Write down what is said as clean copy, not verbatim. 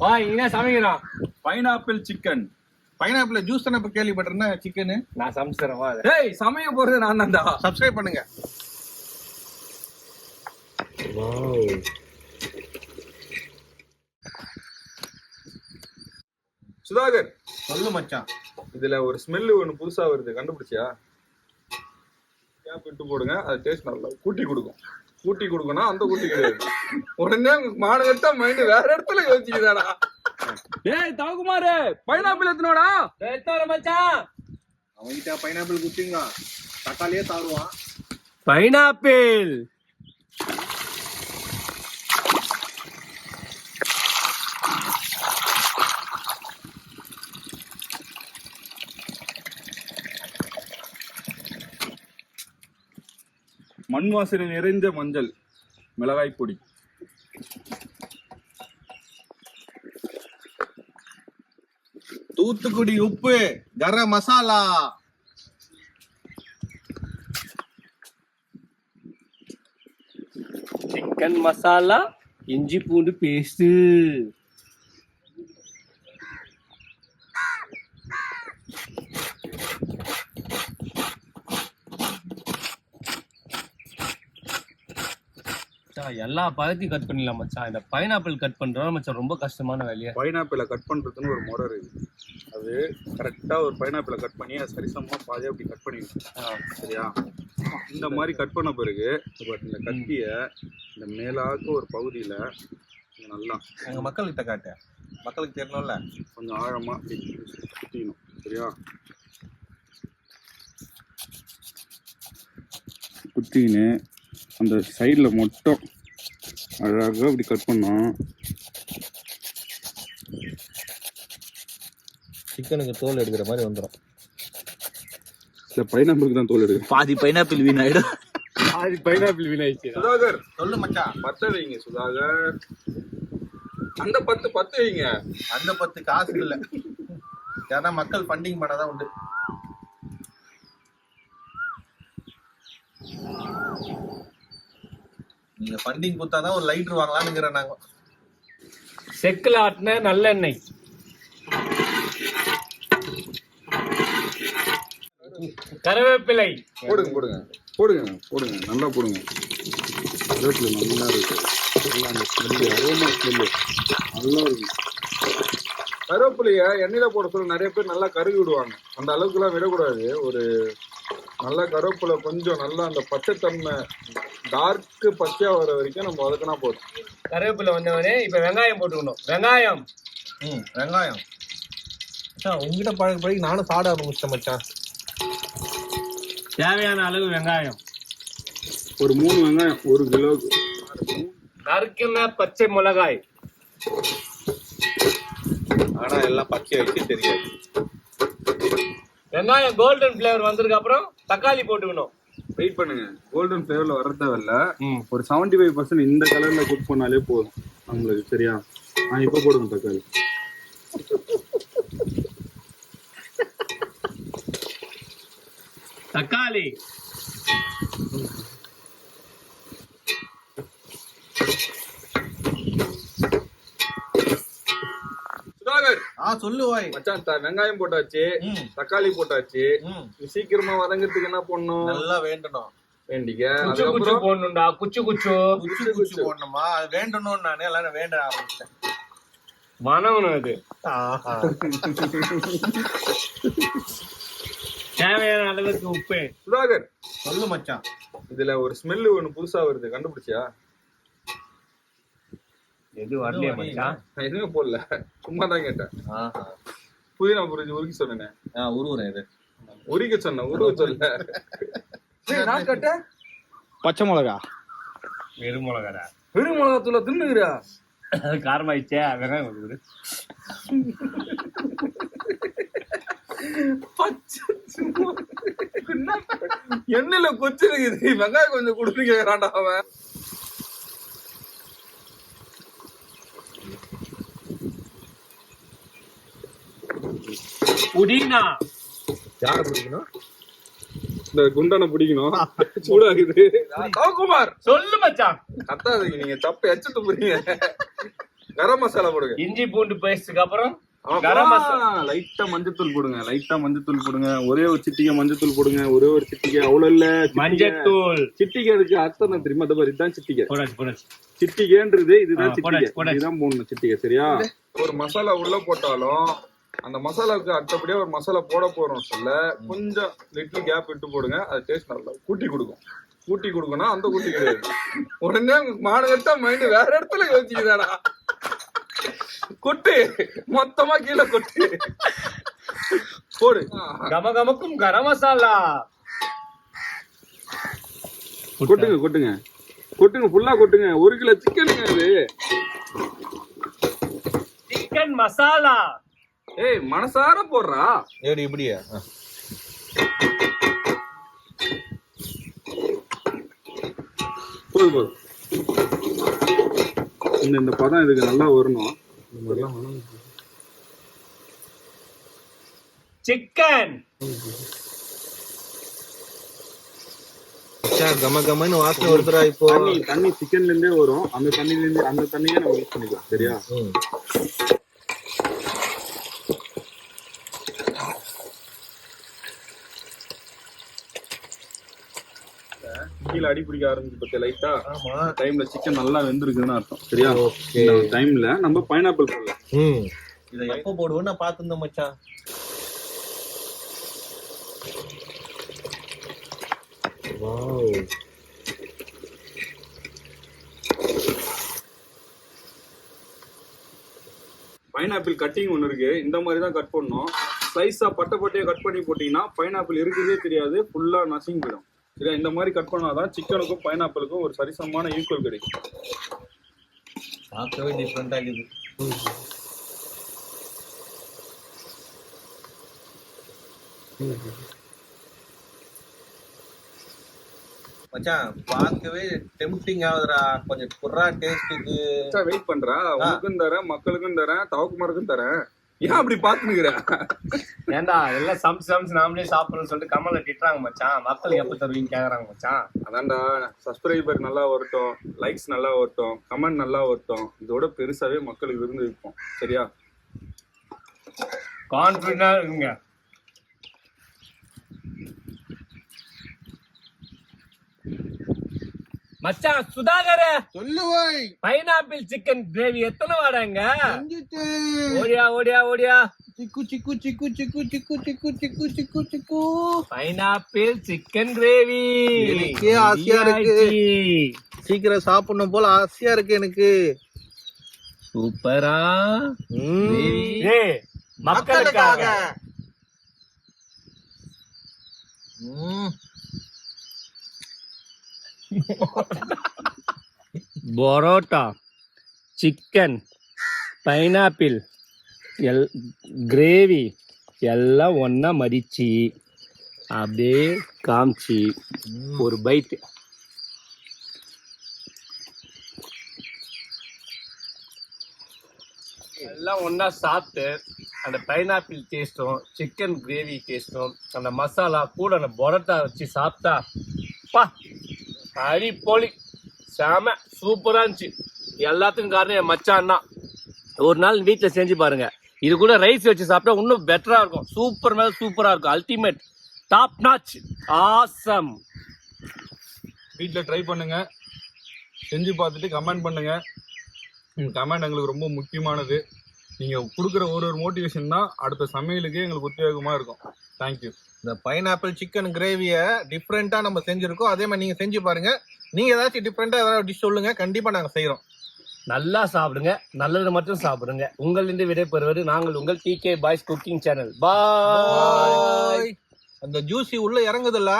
வா இங்க சமைக்கிறான். Pineapple chicken. பைனாப்பிள் ஜூஸ் தானே இப்ப கேள்விப்பட்டிருந்தேன். சிக்கனு நான் சமைச்சிடறேன் வா. டேய் சமைக்க போறது நான் தான்டா. சப்ஸ்கிரைப் பண்ணுங்க. சுதாகர் சொல்லு மச்சான். இதுல ஒரு ஸ்மெல்லு ஒண்ணு புதுசா வருது, கண்டுபிடிச்சியா? கேப் விட்டு போடுங்க, அது டேஸ்ட் நல்லா கூட்டி கொடுக்கும். கூட்டி கொடுக்கணும், அந்த கூட்டி கிடையாது. உடனே மானகட்டா மைண்ட் வேற இடத்துல யோசிக்குதாடா. ஏய் தவகுமாரு, பைனாப்பிள் எத்தனோடா? எத்தனை மச்சான்? அவன்கிட்ட பைனாப்பிள் குத்திங்க தக்காளியே தாருவான். பைனாப்பிள் மண் வாசனை நிறைந்த மஞ்சள், மிளகாய் பொடி, தூத்துக்குடி உப்பு, கரம் மசாலா, சிக்கன் மசாலா, இஞ்சி பூண்டு பேஸ்ட், எல்லா பழத்தையும் கட் பண்ணிடலாம் மச்சான். இந்த பைனாப்பிள் கட் பண்றோம் மச்சான், ரொம்ப கஷ்டமான வேலையா. பைனாப்பிளை கட் பண்றதுன்னு ஒரு முறை இருக்கு. அது கரெக்டா ஒரு பைனாப்பிளை கட் பண்ணி அது சரிசமமா பாதியா அப்படி கட் பண்ணிடணும். சரியா? இந்த மாதிரி கட் பண்ண பிறகு இந்த கத்திய இந்த மேலாக்க ஒரு பகுதியில நல்லா எங்க மக்கள்கிட்ட காட்டு, மக்களுக்கு தெரியணும்ல, கொஞ்சம் ஆழமா அப்படி குத்திக்கணும். சரியா? குத்தின்னு அந்த சைடில் மட்டும் அழகாக அப்படி கட் பண்ணோம். சிக்கனுக்கு தோல் எடுக்கிற மாதிரி வந்துடும். இந்த பைனாப்பிளுக்கு தான் தோல் எடுக்கும். பாதி பைனாப்பிள் வீணாயிடும். பாதி பைனாப்பிள் வீணாயிடுச்சு. சுதாகர் சொல்லு மச்சான். 10 வைங்க சுதாகர். அந்த 10 வைங்க. அந்த 10 காசு இல்ல, ஏன்னா மக்கள் ஃபண்டிங் பண்ணாதான் உண்டு. நீங்க ஃபண்டிங் கொடுத்தாதான் ஒரு லைட்டர் வாங்கலாம்னுங்கிற நாங்க. செக்குல ஆட்டின நல்லெண்ணெய், கருவேப்பிலை போடுங்க போடுங்க போடுங்க போடுங்க, நல்லா போடுங்க. கருவேப்பிலை நல்லா இருக்கு, நல்லா அந்த ஸ்மெல்லு, அரோமா ஸ்மெல்லு நல்லா இருக்கு. கருவேப்பிலைய எண்ணெயில போட சொல்ல நிறைய பேர் நல்லா கருகி விடுவாங்க. அந்த அளவுக்குலாம் விடக்கூடாது. ஒரு நல்லா கருவேப்பிலை கொஞ்சம் நல்லா அந்த பச்சைத்தன்மை டார்க்கு பச்சையா வர வரைக்கும் நம்ம வதக்கினா போதும். கருவேப்பிலை வந்தவனே இப்ப வெங்காயம் போட்டுக்கணும். வெங்காயம் வெங்காயம் மச்சான் உங்ககிட்ட பழக பழகி நானும் சாட ஆரம்பிச்சிட்டேன் மச்சான். தேவையான அளவு வெங்காயம், ஒரு 3 வெங்காயம் 1 கிலோவுக்கு. நறுக்கின பச்சை மிளகாய், ஆனா எல்லாம் பச்சை வச்சு தெரியாது. வெங்காயம் கோல்டன் ஃபிளேவர் வந்ததுக்கு அப்புறம் தக்காளி போட்டுக்கணும். வெயிட் பண்ணுங்க, கோல்டன் ஃபிளேவர்ல வர தேவையில்ல. ஒரு 75% இந்த கலர்ல குக் பண்ணாலே போதும் நம்மளுக்கு. சரியா? இப்ப போடுங்க தக்காளி. தக்காளி சுதாகர் சொல்லு வாய் மச்சான். வெங்காயம் போட்டாச்சு, தக்காளி போட்டாச்சு. சீக்கிரமா வதங்கிறதுக்கு என்ன பண்ணணும்? நல்லா வேண்டணும். வேண்டிக்க. குச்சு குச்சு போடணும்டா. குச்சு குச்சு குச்சு குச்சு போடணுமா? அது வேண்டணும். நானே எல்லாரும் வேண்ட ஆரம்பிச்சேன். மனவனும் அது. தேவையான அளவுக்கு உப்பு. சுதாகர் சொல்லு மச்சான். இதுல ஒரு ஸ்மெல்லு ஒண்ணு புதுசா வருது, கண்டுபிடிச்சியா? எது வரலையே மச்சான்? நான் எதுவுமே போடல, சும்மா தான் கேட்டேன். புதினா புரிஞ்சு உருக்கி சொன்னேன். உருவுறேன். இது உரிக்க சொன்னேன், உருவ சொல்ல. நான் கேட்ட பச்சை மிளகா, வெறும் மிளகாடா. வெறும் மிளகா தூள தின்னுகிறா. காரமாயிடுச்சே. வெங்காயம் கொடுக்குது. எண்ணெயில கொச்சிருக்குது, வெங்காயம் கொஞ்சம் கொடுத்து கேக்குறான்டா அவன். புதினா யாரை பிடிக்கணும்? இந்த குண்டனை பிடிக்கணும். சூடாகுது. குமார் சொல்லு மச்சான். கத்தாதீங்க, நீங்க தப்பு எச்சத்து புரியுங்க. கரம் மசாலா போடுங்க. இஞ்சி பூண்டு பேஸ்டுக்கு அப்புறம் கரம் மசாலா. லைட்டா மஞ்சத்தூள் போடுங்க. லைட்டா மஞ்சத்தூள் போடுங்க. ஒரே ஒரு சிட்டிகை மஞ்சத்தூள் போடுங்க. ஒரே ஒரு சிட்டிகை, அவ்வளவு இல்ல. மஞ்சத்தூள். சிட்டிகை அதுக்கு அர்த்தம் என்ன தெரியுமா? அது மாதிரி இதுதான் சிட்டிகை. போடாச்சு. சிட்டிகைன்றது இதுதான் சிட்டிகை. போடாச்சு. இதுதான் போடணும் சிட்டிகை. சரியா? ஒரு மசாலா உள்ள போட்டாலும் அந்த மசாலாவுக்கு அடுத்தபடியா ஒரு மசாலா போட போறோம் சொல்ல கொஞ்சம் லிட்டில் கேப் விட்டு போடுங்க. அது டேஸ்ட் நல்லா கூட்டி கொடுக்கும். கூட்டி கொடுக்கணும் அந்த கூட்டி கிடையாது. உடனே மாநகரத்தா மைண்ட் வேற இடத்துல யோசிக்குதாடா. கொட்டு மொத்தமா கீழே கொட்டு போடு. கமகமக்கும் கரம் மசாலா கொட்டுங்க கொட்டுங்க கொட்டுங்க ஃபுல்லா கொட்டுங்க. 1 கிலோ சிக்கனுங்க அது. சிக்கன் மசாலா. ஏய் மனசார போடுறா. ஏடி இப்படியா? போதும் போதும். இந்த பதம் இதுக்கு நல்லா வரணும். சிக்கன் கம கமன்னு வாசனை வருதுடா இப்போ. தண்ணி சிக்கன்ல இருந்தே வரும். அந்த தண்ணில இருந்து அந்த தண்ணியே நம்ம யூஸ் பண்ணிக்கலாம். சரியா? கீழே அடி பிடிக்க ஆரம்பிச்சு பத்தியா லைட்டா. டைம்ல சிக்கன் நல்லா வெந்திருக்குன்னு அர்த்தம். சரியா? டைம்ல நம்ம பைனாப்பிள் போடலாம். இதை எப்ப போடுவோம் நான் பாத்துருந்தேன் மச்சான். பைனாப்பிள் கட்டிங் ஒன்று இருக்கு. இந்த மாதிரி தான் கட் பண்ணணும். ஸ்லைஸா பட்டையா கட் பண்ணி போட்டீங்கன்னா பைனாப்பிள் இருக்கிறதே தெரியாது. ஃபுல்லா நசிங் போயிடும். சரியா? இந்த மாதிரி கட் பண்ணாதான் சிக்கனுக்கும் பைனாப்பிளுக்கும் ஒரு சரிசமமான ஈக்குவல் கிடைக்கும். பார்க்கவே டிஃப்ரெண்டா இருக்குது. மச்சான் பார்க்கவே டெம்ப்டிங் ஆகுதுடா. கொஞ்சம் புறா டேஸ்ட்டுக்கு வெயிட் பண்றா. உனக்கும் தரேன், மக்களுக்கும் தரேன், தவக்குமாருக்கும் தரேன். ஏன் அப்படி பாத்துக்கிற? ஏண்டா எல்லாம் சம்ஸ் நாமளே சாப்பிடணும்னு சொல்லிட்டு கமலை திட்டுறாங்க மச்சான். மக்கள் எப்ப தருவீங்க கேக்குறாங்க மச்சான். அதான்டா சப்ஸ்கிரைபர் நல்லா வரட்டும், லைக்ஸ் நல்லா வரட்டும், கமெண்ட் நல்லா வரட்டும். இதோட பெருசாவே மக்களுக்கு விருந்து வைப்போம். சரியா? கான்ஃபிடண்டா இருங்க. மச்சான் சுதாகர சொல்லுவாய். பைனாப்பிள் சிக்கன் கிரேவி எத்தனை வாடாங்க? ஓடியா ஓடியா ஓடியா. சிக்கு சிக்கு சிக்கு சிக்கு சிக்கு சிக்கு சிக்கு சிக்கு சிக்கு. பைனாப்பிள் சிக்கன் கிரேவி எனக்கே ஆசையா இருக்கு. சீக்கிரம் சாப்பிடணும் போல ஆசையா இருக்கு எனக்கு. சூப்பரா. மக்களுக்காக. பரோட்டா, சிக்கன், பைனாப்பிள், கிரேவி எல்லாம் ஒன்னா மடிச்சு அப்படியே காமிச்சு ஒரு பைட். எல்லாம் ஒன்னா சாப்பிட்டு அந்த பைனாப்பிள் டேஸ்டும் சிக்கன் கிரேவி டேஸ்டும் அந்த மசாலா கூட அந்த பரோட்டா வச்சு சாப்பிட்டா பா அடி போலி செம சூப்பரா இருந்துச்சு. எல்லாத்துக்கும் காரணம் என் மச்சான் தான். ஒரு நாள் வீட்டில் செஞ்சு பாருங்க. இது கூட ரைஸ் வச்சு சாப்பிட்டா இன்னும் பெட்டரா இருக்கும். சூப்பர் மேல சூப்பரா இருக்கும். Ultimate top notch awesome. வீட்டில் ட்ரை பண்ணுங்க. செஞ்சு பார்த்துட்டு கமெண்ட் பண்ணுங்க. கமெண்ட் எங்களுக்கு ரொம்ப முக்கியமானது. நீங்க கொடுக்குற ஒரு மோட்டிவேஷன் தான் அடுத்த சமையலுக்கு எங்களுக்கு உத்வேகமா இருக்கும். தேங்க்யூ. இந்த பைனாப்பிள் சிக்கன் கிரேவியை டிஃப்ரெண்டா நம்ம செஞ்சிருக்கோம். அதே மாதிரி நீங்க செஞ்சு பாருங்க. நீங்க ஏதாச்சும் டிஃப்ரெண்டா ஏதாவது டிஷ் சொல்லுங்க, கண்டிப்பா நாங்க செய்யறோம். நல்லா சாப்பிடுங்க, நல்லது மட்டும் சாப்பிடுங்க. உங்களிருந்து விடைபெறுவது நாங்கள் உங்கள் TK பாய்ஸ் குக்கிங் சேனல். பாய். அந்த ஜூசி உள்ள இறங்குதுல்ல.